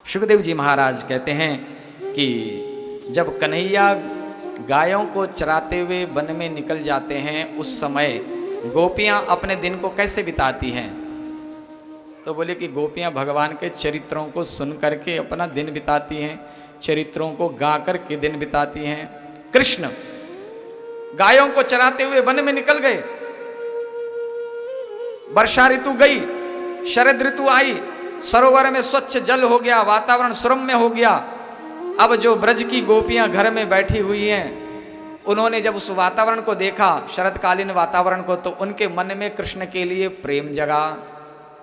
सुखदेव जी महाराज कहते हैं कि जब कन्हैया गायों को चराते हुए वन में निकल जाते हैं उस समय गोपियां अपने दिन को कैसे बिताती हैं। तो बोले कि गोपियां भगवान के चरित्रों को सुन करके अपना दिन बिताती हैं, चरित्रों को गा करके दिन बिताती हैं। कृष्ण गायों को चराते हुए वन में निकल गए, वर्षा ऋतु गई, शरद ऋतु आई, सरोवर में स्वच्छ जल हो गया, वातावरण सुरम्य हो गया। अब जो ब्रज की गोपियां घर में बैठी हुई हैं, उन्होंने जब उस वातावरण को देखा, शरदकालीन वातावरण को, तो उनके मन में कृष्ण के लिए प्रेम जगा।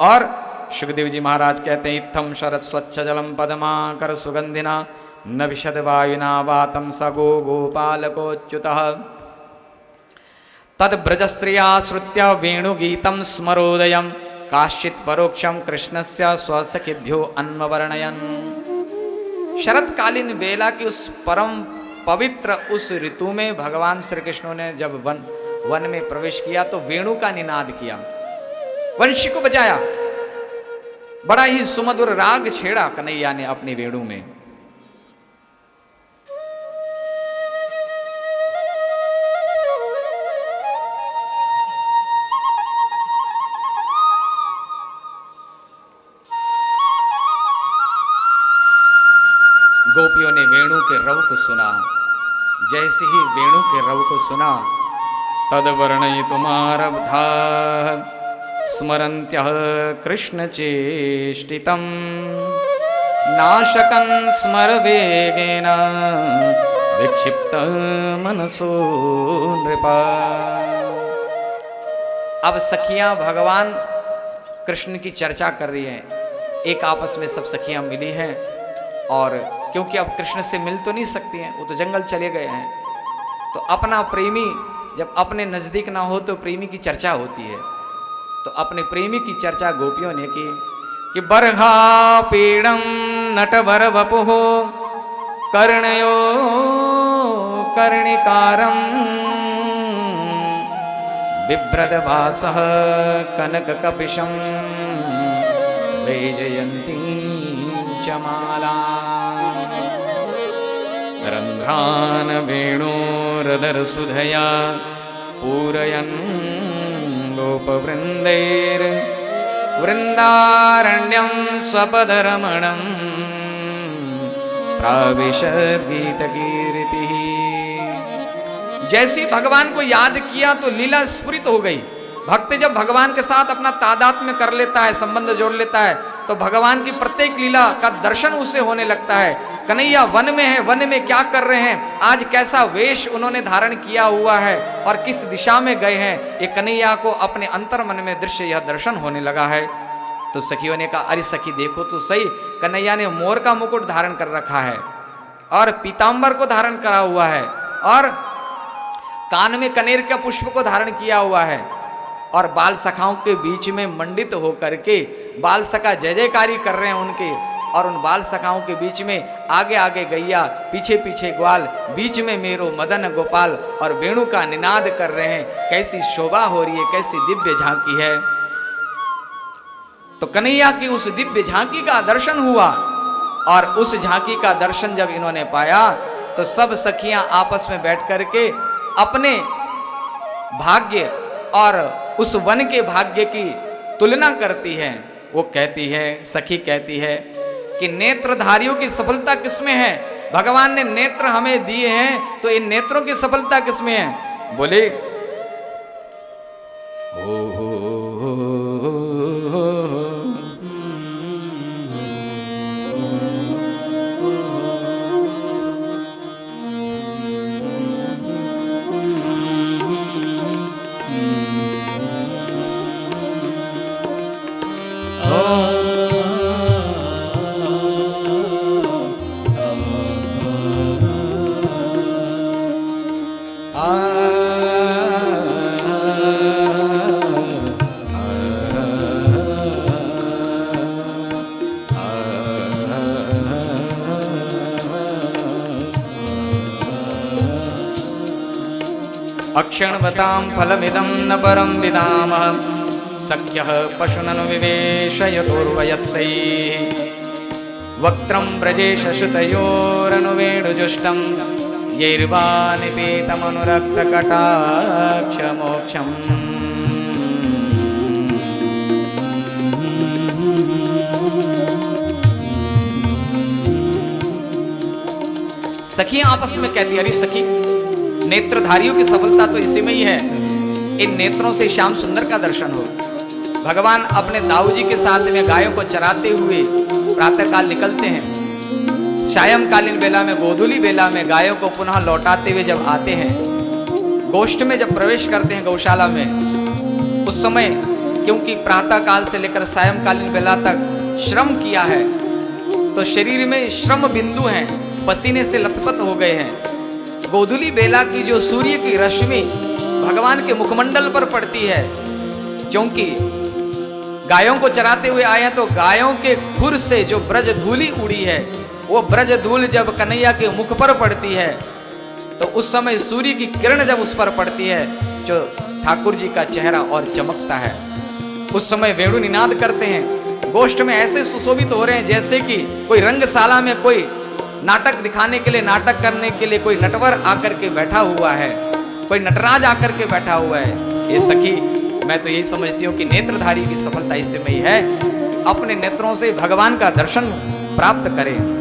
और सुखदेव जी महाराज कहते हैं, इत्थम शरद स्वच्छ जलम पद्माकर सुगंधिना न विशद वायुना वातम सगो गोपालकोच्युतः तद ब्रजस्त्रिया श्रुत्य वेणुगीतम स्मरोदयम काश्चित परोक्षम कृष्णस्य स्वसखिभ्यो अन्ववर्णयन। शरतकालीन बेला की उस परम पवित्र उस ऋतु में भगवान श्री कृष्ण ने जब वन में प्रवेश किया तो वेणु का निनाद किया, वंशी को बजाया, बड़ा ही सुमधुर राग छेड़ा कन्हैया ने अपनी वेणु में। गोपियों ने वेणु के रव को सुना, जैसे ही वेणु के रव को सुना तद वर्णयितुमारब्धा स्मरन्त्यः कृष्ण चेष्टितं नाशकं स्मर वेगेन विक्षिप्त मनसो नृपा। अब सखियां भगवान कृष्ण की चर्चा कर रही हैं, एक आपस में सब सखियां मिली हैं, और क्योंकि अब कृष्ण से मिल तो नहीं सकती हैं, वो तो जंगल चले गए हैं, तो अपना प्रेमी जब अपने नजदीक ना हो तो प्रेमी की चर्चा होती है। तो अपने प्रेमी की चर्चा गोपियों ने की कि बर्हा पीड़म नटवर वपुः कर्णयो कर्णिकारम बिभ्रदभासः कनककपिशं वैजयन्ती च माला रन्ध्रान् वेणोरदरसुधया पूरयन् गोपवृन्दैर् वृन्दारण्यं स्वपदरमणं प्राविशद् गीतकीर्तिः। जैसे भगवान को याद किया तो लीला स्फुरित हो गई। भक्त जब भगवान के साथ अपना तादात्म्य कर लेता है, संबंध जोड़ लेता है, तो भगवान की प्रत्येक लीला का दर्शन उसे होने लगता है। कन्हैया वन में है, वन में क्या कर रहे हैं, आज कैसा वेश उन्होंने धारण किया हुआ है और किस दिशा में गए हैं, ये कन्हैया को अपने अंतर मन में दृश्य यह दर्शन होने लगा है। तो सखियों ने कहा, अरे सखी देखो तो सही, कन्हैया ने मोर का मुकुट धारण कर रखा है और पीताम्बर को धारण करा हुआ है और कान में कनेर का पुष्प को धारण किया हुआ है, और बाल सखाओं के बीच में मंडित होकर के बाल सखा जय जयकारी कर रहे हैं उनके, और उन बाल सखाओं के बीच में आगे आगे गैया, पीछे पीछे ग्वाल, बीच में मेरो मदन गोपाल, और वेणु का निनाद कर रहे हैं। कैसी शोभा हो रही है, कैसी दिव्य झांकी है। तो कन्हैया की उस दिव्य झांकी का दर्शन हुआ, और उस झांकी का दर्शन जब इन्होंने पाया तो सब सखियां आपस में बैठ करके अपने भाग्य और उस वन के भाग्य की तुलना करती हैं। वो कहती है, सखी कहती है कि नेत्रधारियों की सफलता किसमें है, भगवान ने नेत्र हमें दिए हैं तो इन नेत्रों की सफलता किसमें है। बोले हो अक्षणवतां फलमिदं न परं विदामः सख्यः पशुननु विवेशयतोर्वयस्यै वक्त्रं ब्रजेश श्रुतयोरनुवेणुजुष्टं यैर्वानिपीतमनुरक्तकटाक्षमोक्षम्। सखियां आपस में कहती, अरे सखी, नेत्रधारियों की सफलता तो इसी में ही है, इन नेत्रों से श्याम सुंदर का दर्शन हो। भगवान अपने दाऊ जी के साथ में गायों को चराते हुए प्रातःकाल निकलते हैं। सायंकालीन बेला में, गोधूली बेला में गायों को पुनः लौटाते हुए जब आते हैं, गोष्ठ में जब प्रवेश करते हैं गौशाला में, उस समय क्योंकि प्रातःकाल से लेकर सायंकालीन बेला तक श्रम किया है, तो शरीर में श्रम बिंदु हैं, पसीने से लथपथ हो गए हैं। गोधूली बेला की जो सूर्य की रश्मि भगवान के मुखमंडल पर पड़ती है, क्योंकि गायों को चराते हुए आए हैं, तो गायों के खुर से जो ब्रज धूली उड़ी है, वो ब्रज धूल जब कन्हैया के मुख पर पड़ती है, तो उस समय सूर्य की किरण जब उस पर पड़ती है, जो ठाकुर जी का चेहरा और चमकता है। उस समय वेणु निनाद करते हैं, गोष्ठ में ऐसे सुशोभित हो रहे हैं जैसे कि कोई रंगशाला में कोई नाटक दिखाने के लिए, नाटक करने के लिए कोई नटवर आकर के बैठा हुआ है, कोई नटराज आकर के बैठा हुआ है। ये सखी, मैं तो यही समझती हूँ कि नेत्रधारी की सफलता इसमें ही है, अपने नेत्रों से भगवान का दर्शन प्राप्त करें।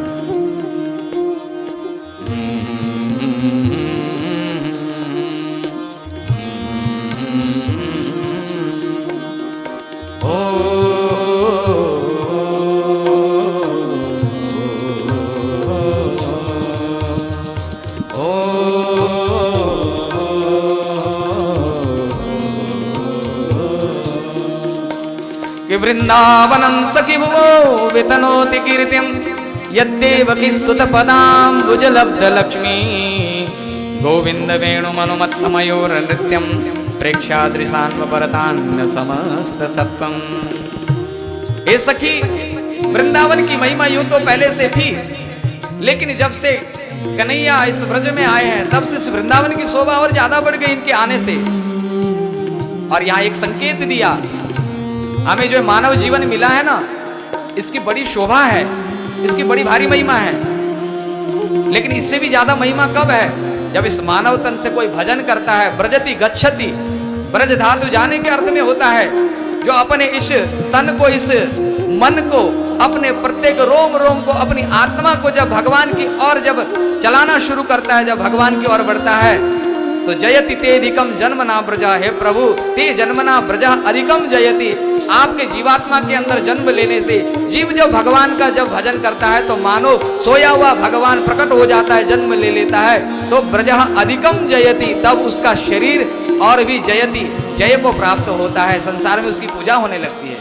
वृंदावनं सखि भुवो वितनोति कीर्तिं यद्देवकी स्तुतपदाम्बुजलब्धलक्ष्मी गोविंद वेणुमनुमत्तमयोरनृत्यं प्रेक्षादृशान्वपरतान्न समस्त सत्वम्। हे सखी, वृंदावन की महिमा यूं तो पहले से थी, लेकिन जब से कन्हैया इस ब्रज में आए हैं, तब से इस वृंदावन की शोभा और ज्यादा बढ़ गई इनके आने से। और यहाँ एक संकेत दिया, हमें जो मानव जीवन मिला है ना, इसकी बड़ी शोभा है, इसकी बड़ी भारी महिमा है, लेकिन इससे भी ज्यादा महिमा कब है? जब इस मानव तन से कोई भजन करता है। ब्रजति गच्छति, ब्रज धातु जाने के अर्थ में होता है, जो अपने इस तन को, इस मन को, अपने प्रत्येक रोम रोम को, अपनी आत्मा को जब भगवान की ओर जब चलाना शुरू करता है, जब भगवान की ओर बढ़ता है, तो जयति ते अधिकम जन्मना ब्रजा। हे प्रभु, ते जन्मना ब्रजा अधिकम जयति। आपके जीवात्मा के अंदर जन्म लेने से जीव जब भगवान का जब भजन करता है, तो मानो सोया हुआ भगवान प्रकट हो जाता है, जन्म ले लेता है, तो ब्रजा अधिकम जयति, तब उसका शरीर और भी जयति, जय को प्राप्त होता है, संसार में उसकी पूजा होने लगती है।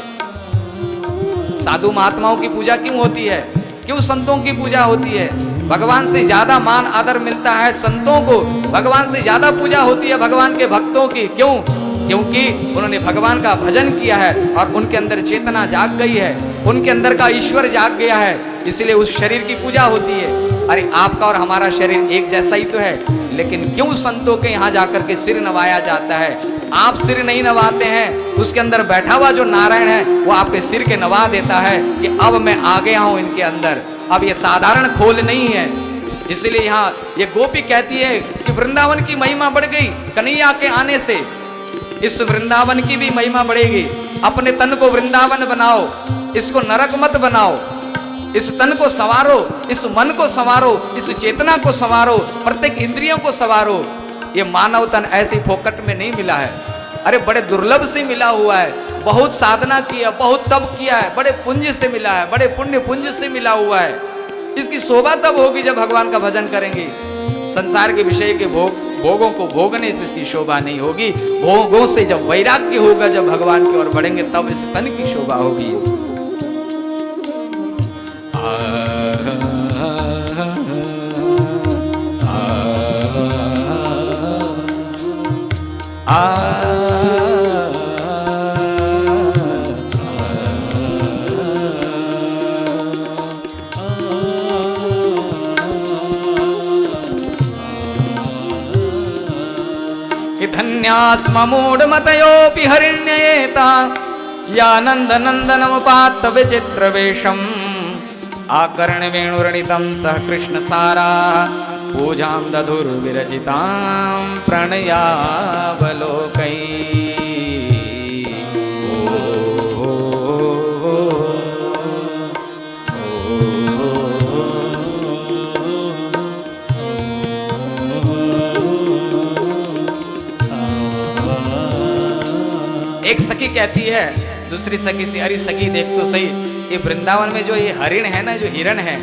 साधु महात्माओं की पूजा क्यों होती है? क्यों संतों की पूजा होती है? भगवान से ज्यादा मान आदर मिलता है संतों को, भगवान से ज्यादा पूजा होती है भगवान के भक्तों की। क्यों? क्योंकि उन्होंने भगवान का भजन किया है और उनके अंदर चेतना जाग गई है, उनके अंदर का ईश्वर जाग गया है, इसलिए उस शरीर की पूजा होती है। अरे आपका और हमारा शरीर एक जैसा ही तो है, लेकिन क्यों संतों के यहाँ जाकर के सिर नवाया जाता है? आप सिर नहीं नवाते हैं, उसके अंदर बैठा हुआ जो नारायण है वो आपके सिर के नवा देता है कि अब मैं आ गया हूँ इनके अंदर। अब ये साधारण खोल नहीं है, इसलिए यहाँ ये गोपी कहती है कि वृंदावन की महिमा बढ़ गई कन्हैया के आने से, इस वृंदावन की भी महिमा बढ़ेगी। अपने तन को वृंदावन बनाओ, इसको नरक मत बनाओ, इस तन को संवारो, इस मन को संवारो, इस चेतना को संवारो, प्रत्येक इंद्रियों को संवारो। ये मानव तन ऐसी फोकट में नहीं मिला है, अरे बड़े दुर्लभ से मिला हुआ है, बहुत साधना किया, बहुत तप किया है, बड़े पुण्य से मिला है, बड़े पुण्य पुंज से मिला हुआ है। इसकी शोभा तब होगी जब भगवान का भजन करेंगे। संसार के विषय के भोगों को भोगने से इसकी शोभा नहीं होगी, भोगों से जब वैराग्य होगा, जब भगवान की ओर बढ़ेंगे, तब इस तन की शोभा होगी। धन्यास्म मूढ़मतयोऽपि हरिण्ययेता यानन्दनन्दनमुपात्त विचित्रवेशम् आकर्ण वेणुरणितं सह कृष्ण सारा पूजां दधुर्विरचितां प्रणयावलोकै। एक सखी कहती है दूसरी सखी से, अरे सखी देख तो सही, ये वृंदावन में जो ये हरिण है ना, जो हिरण है,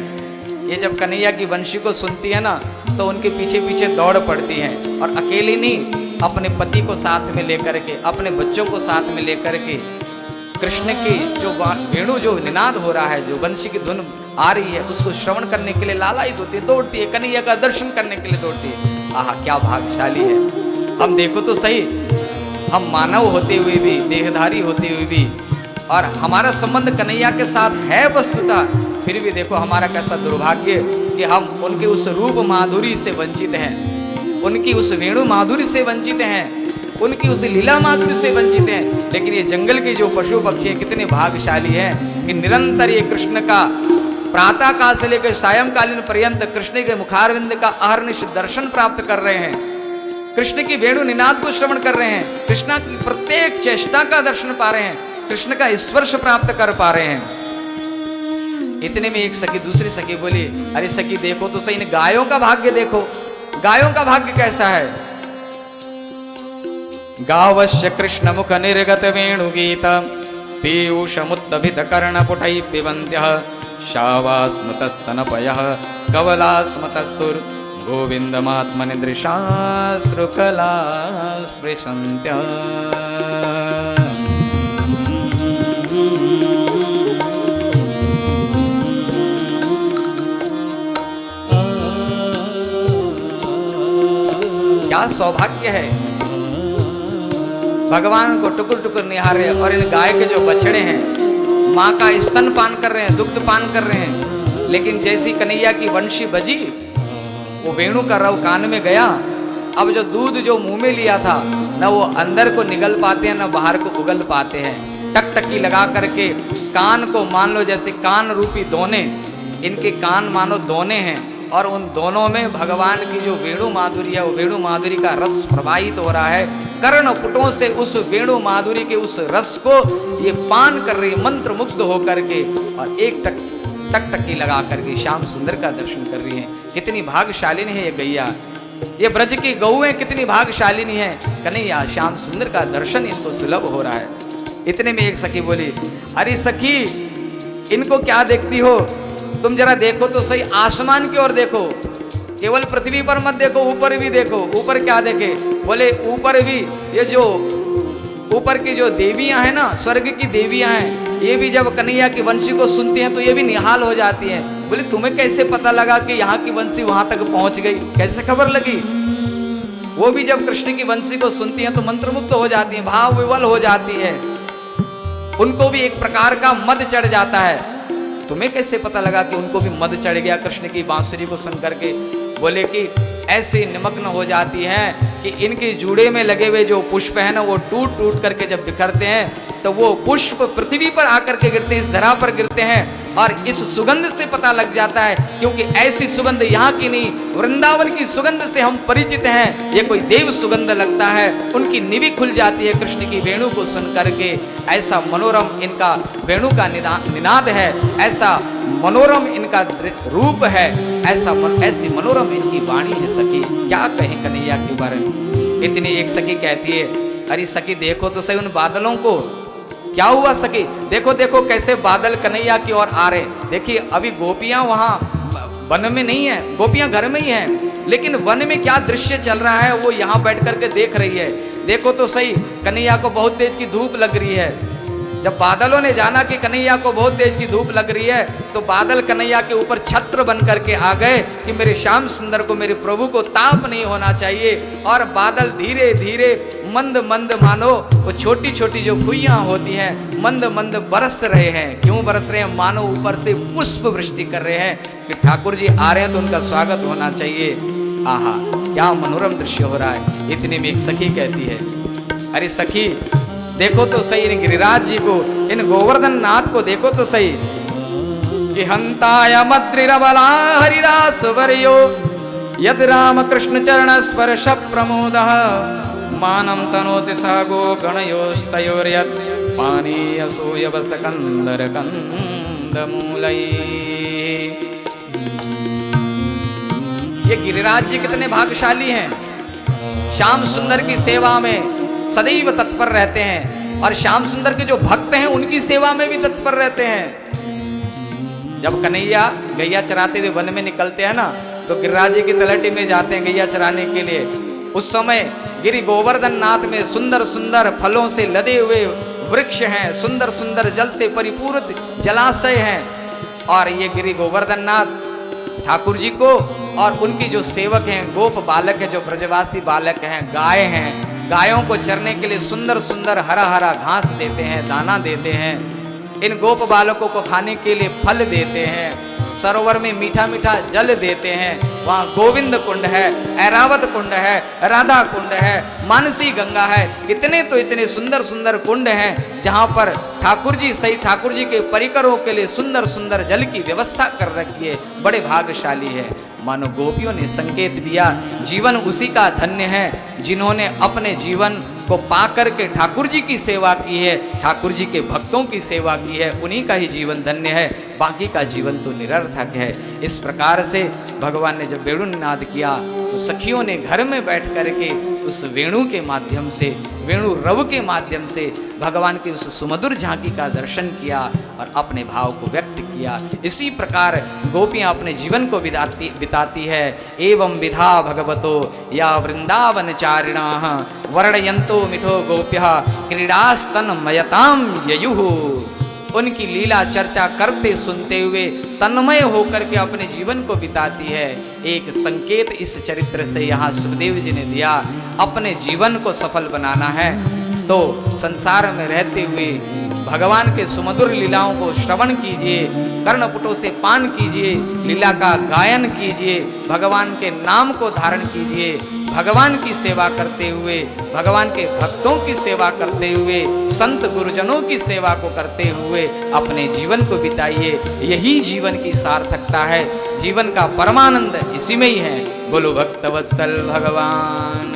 ये जब कन्हैया की वंशी को सुनती है ना तो उनके पीछे पीछे दौड़ पड़ती है, और अकेली नहीं, अपने पति को साथ में लेकर के, अपने बच्चों को साथ में लेकर के कृष्ण की जो वेणु जो निनाद हो रहा है, जो वंशी की धुन आ रही है, उसको श्रवण करने के लिए लालायित होती है, दौड़ती है, कन्हैया का दर्शन करने के लिए दौड़ती है। आहा क्या भाग्यशाली है। हम देखो तो सही, हम मानव होते हुए भी, देहधारी होते हुए भी, और हमारा संबंध कन्हैया के साथ है वस्तुतः, फिर भी देखो हमारा कैसा दुर्भाग्य कि हम उनके उस रूप माधुरी से वंचित हैं, उनकी उस वेणु माधुरी से वंचित हैं, उनकी उस लीला माधुरी से वंचित हैं। लेकिन ये जंगल के जो पशु पक्षी हैं कितने भाग्यशाली हैं कि निरंतर ये कृष्ण का प्रातः काल से लेकर सायंकालीन पर्यंत कृष्ण के मुखारविंद का अहर्निश दर्शन प्राप्त कर रहे हैं, कृष्ण की वेणु निनाद को श्रवण कर रहे हैं, कृष्ण की प्रत्येक चेष्टा का दर्शन पा रहे हैं, कृष्ण का स्पर्श प्राप्त कर पा रहे हैं। इतने में एक सखी दूसरी सखी बोली, अरे सखी देखो तो सही, इन गायों का भाग्य देखो, गायों का भाग्य कैसा है। गावश्य कृष्ण मुख निर्गत वेणु गीत पीयूषमुत्तभित कर्ण पुटै पिबन्त्यः शावास्मतस्तनपयः कवलास्मतस्तुर् गोविन्दमात्मनिदृशाश्रुकला स्पृशन्त्यः। क्या सौभाग्य है, भगवान को टुकुर टुकुर निहारे, और इन गाय के जो बछड़े हैं माँ का स्तन पान कर रहे हैं, दुग्ध पान कर रहे हैं। लेकिन जैसी कन्हैया की वंशी बजी, वो वेणु का रव कान में गया, अब जो दूध जो मुंह में लिया था न वो अंदर को निगल पाते हैं न बाहर को उगल पाते हैं। टकटकी लगा करके कान को मान लो जैसे कान रूपी दोने, इनके कान मानो दोने हैं, और उन दोनों में भगवान की जो वेणु माधुरी है, वो वेणु माधुरी का रस प्रवाहित हो रहा है। कर्ण पुटों से उस वेणु माधुरी के उस रस को ये पान कर रही है मंत्र मुग्ध होकर के, और एक टकटकी लगा करके श्याम सुंदर का दर्शन कर रही है। कितनी भाग्यशालिनी है ये गैया, ये ब्रज की गौएं कितनी भाग्यशालिनी है, कन्हैया श्याम सुंदर का दर्शन इनको सुलभ हो रहा है। इतने में एक सखी बोली, अरे सखी इनको क्या देखती हो, तुम जरा देखो तो सही, आसमान की ओर देखो, केवल पृथ्वी पर मत देखो, ऊपर भी देखो। ऊपर क्या देखे, बोले ऊपर भी ये जो ऊपर की जो देवियां हैं ना, स्वर्ग की देवियां हैं, ये भी जब कन्हैया की वंशी को सुनती हैं तो ये भी निहाल हो जाती हैं। बोले तुम्हें कैसे पता लगा कि यहाँ की वंशी वहां तक पहुंच गई, कैसे खबर लगी। वो भी जब कृष्ण की वंशी को सुनती हैं तो मंत्रमुग्ध हो जाती हैं, भाव विवल हो जाती है, उनको भी एक प्रकार का मद चढ़ जाता है। तुम्हें कैसे पता लगा कि उनको भी मद चढ़ गया कृष्ण की बांसुरी को सुन करके। बोले कि ऐसे निमग्न हो जाती हैं कि इनके जूड़े में लगे हुए जो पुष्प है ना, वो टूट टूट करके जब बिखरते हैं तो वो पुष्प पृथ्वी पर आकर के गिरते हैं, इस धरा पर गिरते हैं, और इस सुगंध से पता लग जाता है, क्योंकि ऐसी सुगंध यहाँ की नहीं, वृंदावन की सुगंध से हम परिचित हैं, ये कोई देव सुगंध लगता है। उनकी निवि खुल जाती है कृष्ण की वेणु को सुन करके। ऐसा मनोरम इनका वेणु का निनाद है, ऐसा मनोरम इनका रूप है, ऐसी मनोरम इनकी वाणी है। सखी क्या कहें कन्हैया के बारे में। इतनी एक सखी कहती है, अरे सखी देखो तो सही उन बादलों को, क्या हुआ सखी, देखो देखो कैसे बादल कन्हैया की ओर आ रहे। देखिए अभी गोपियां वहां वन में नहीं है, गोपियां घर में ही हैं, लेकिन वन में क्या दृश्य चल रहा है वो यहाँ बैठ करके देख रही है। देखो तो सही कन्हैया को बहुत तेज की धूप लग रही है। जब बादलों ने जाना कि कन्हैया को बहुत तेज की धूप लग रही है तो बादल कन्हैया के ऊपर छत्र बन करके आ गए कि मेरे श्याम सुंदर को, मेरे प्रभु को ताप नहीं होना चाहिए। और बादल धीरे धीरे मंद मंद मानो वो छोटी छोटी जो फुइयां होती हैं मंद मंद बरस रहे हैं। क्यों बरस रहे हैं? मानो ऊपर से पुष्प वृष्टि कर रहे हैं कि ठाकुर जी आ रहे हैं तो उनका स्वागत होना चाहिए। आहा क्या मनोरम दृश्य हो रहा है। इतने में एक सखी कहती है, अरे सखी देखो तो सही इन गिरिराज जी को, इन गोवर्धन नाथ को देखो तो सही। कि हंताय मद्रिरबला हरिदास वर्यो यद राम कृष्ण चरण स्पर्श प्रमोदः मानं तनोति स गो गणयोस्तयोर्यत् पानीय सूयवस कंदर कंदमूलै। ये गिरिराज जी कितने भाग्यशाली हैं, श्याम सुंदर की सेवा में सदैव तत्पर रहते हैं और श्याम सुंदर के जो भक्त हैं उनकी सेवा में भी तत्पर रहते हैं। जब कन्हैया गैया चराते हुए वन में निकलते हैं ना, तो गिरिराज जी की तलहटी में जाते हैं गैया चराने के लिए। उस समय गिरि गोवर्धन नाथ में सुंदर सुंदर फलों से लदे हुए वृक्ष हैं, सुंदर सुंदर जल से परिपूर्ण जलाशय हैं, और ये गिरि गोवर्धन नाथ ठाकुर जी को और उनकी जो सेवक हैं, गोप बालक है, जो ब्रजवासी बालक हैं, गाय हैं, गायों को चरने के लिए सुंदर सुंदर हरा हरा घास देते हैं, दाना देते हैं। इन गोप बालकों को खाने के लिए फल देते हैं, सरोवर में मीठा मीठा जल देते हैं। वहाँ गोविंद कुंड है, ऐरावत कुंड है, राधा कुंड है, मानसी गंगा है, कितने तो इतने सुंदर सुंदर कुंड हैं जहाँ पर ठाकुर जी सही ठाकुर जी के परिकरों के लिए सुंदर सुंदर जल की व्यवस्था कर रखी है। बड़े भाग्यशाली है। मानो गोपियों ने संकेत दिया, जीवन उसी का धन्य है जिन्होंने अपने जीवन को पाकर के ठाकुर जी की सेवा की है, ठाकुर जी के भक्तों की सेवा की है, उन्हीं का ही जीवन धन्य है, बाकी का जीवन तो निरर्थक है। इस प्रकार से भगवान ने जब वेणु निनाद किया तो सखियों ने घर में बैठ करके उस वेणु के माध्यम से, वेणु रव के माध्यम से भगवान की उस सुमधुर झांकी का दर्शन किया और अपने भाव को व्यक्त किया। इसी प्रकार गोपियां अपने जीवन को बिताती है। एवं विधा भगवतो या वृंदावन चारिणाः वर्णयन्तो मिथो गोप्यः क्रीडास्तन्मयतां ययुः। उनकी लीला चर्चा करते सुनते हुए तन्मय होकर के अपने जीवन को बिताती है। एक संकेत इस चरित्र से यहाँ सुखदेव जी ने दिया। अपने जीवन को सफल बनाना है तो संसार में रहते हुए भगवान के सुमधुर लीलाओं को श्रवण कीजिए, कर्णपुटों से पान कीजिए, लीला का गायन कीजिए, भगवान के नाम को धारण कीजिए, भगवान की सेवा करते हुए, भगवान के भक्तों की सेवा करते हुए, संत गुरुजनों की सेवा को करते हुए अपने जीवन को बिताइए। यही जीवन की सार्थकता है, जीवन का परमानंद इसी में ही है। बोलो भक्तवत्सल भगवान